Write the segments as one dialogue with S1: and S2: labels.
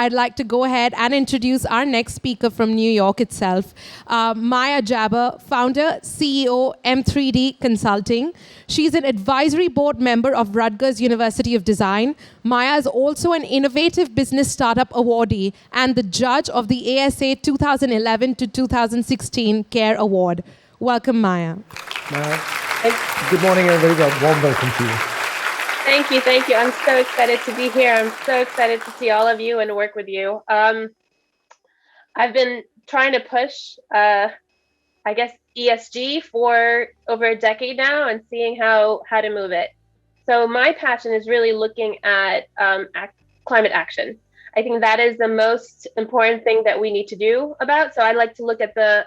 S1: I'd like to go ahead and introduce our next speaker from New York itself, Maya Jabber, founder, CEO, M3D Consulting. She's an advisory board member of Rutgers University of Design. Maya is also an Innovative Business Startup Awardee and the judge of the ASA 2011 to 2016 CARE Award. Welcome, Maya.
S2: Maya, good morning and a very warm welcome to you.
S3: Thank you. I'm so excited to be here. I'm so excited to see all of you and work with you. I've been trying to push, ESG for over a decade now and seeing how to move it. So my passion is really looking at climate action. I think that is the most important thing that we need to do about. So I like to look at the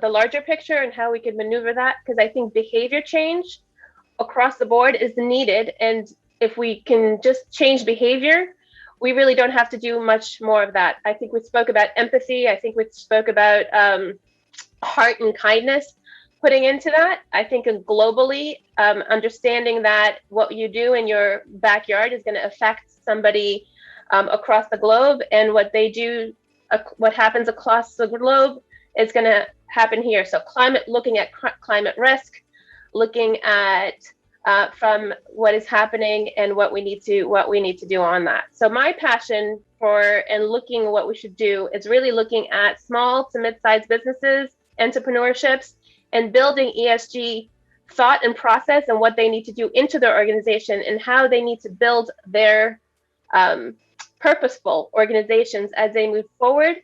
S3: larger picture and how we could maneuver that, because I think behavior change across the board is needed. And if we can just change behavior, we really don't have to do much more of that. I think we spoke about empathy. I think we spoke about heart and kindness putting into that. I think globally, understanding that what you do in your backyard is going to affect somebody across the globe, and what they do, what happens across the globe is going to happen here. So looking at climate risk, looking at from what is happening and what we need to do on that. So my passion and looking what we should do is really looking at small to mid-sized businesses, entrepreneurships, and building ESG thought and process and what they need to do into their organization and how they need to build their purposeful organizations as they move forward,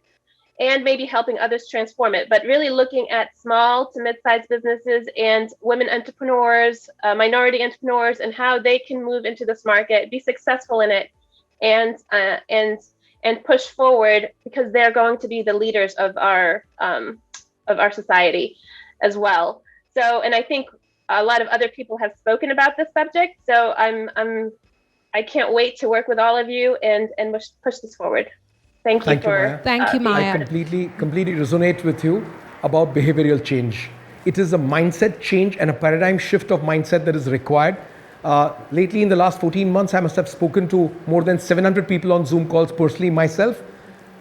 S3: and maybe helping others transform it. But really looking at small to mid-sized businesses and women entrepreneurs, minority entrepreneurs, and how they can move into this market, be successful in it, and push forward, because they're going to be the leaders of our society as well. So, and I think a lot of other people have spoken about this subject. So I can't wait to work with all of you and push this forward. Thank you, Maya.
S1: Thank you, Maya.
S2: I completely resonate with you about behavioral change. It is a mindset change and a paradigm shift of mindset that is required. Lately, in the last 14 months, I must have spoken to more than 700 people on Zoom calls personally myself,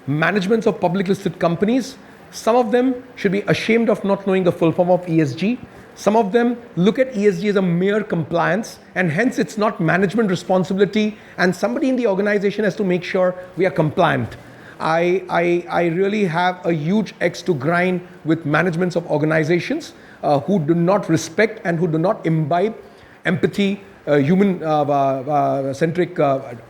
S2: managements of public listed companies. Some of them should be ashamed of not knowing the full form of ESG. Some of them look at ESG as a mere compliance, and hence it's not management responsibility, and somebody in the organization has to make sure we are compliant. I really have a huge axe to grind with managements of organizations who do not respect and who do not imbibe empathy, human-centric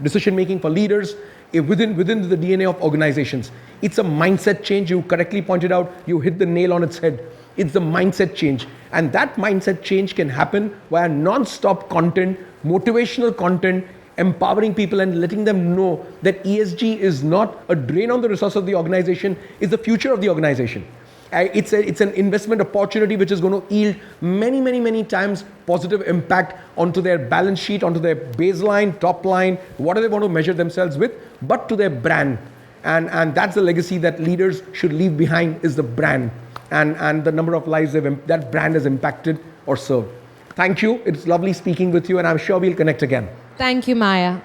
S2: decision-making for leaders within the DNA of organizations. It's a mindset change. You correctly pointed out, you hit the nail on its head. It's the mindset change. And that mindset change can happen via non-stop content, motivational content, empowering people and letting them know that ESG is not a drain on the resource of the organization, it's the future of the organization. It's an investment opportunity which is going to yield many times positive impact onto their balance sheet, onto their baseline, top line, what do they want to measure themselves with, but to their brand. And that's the legacy that leaders should leave behind, is the brand. And the number of lives that brand has impacted or served. Thank you. It's lovely speaking with you, and I'm sure we'll connect again.
S1: Thank you, Maya.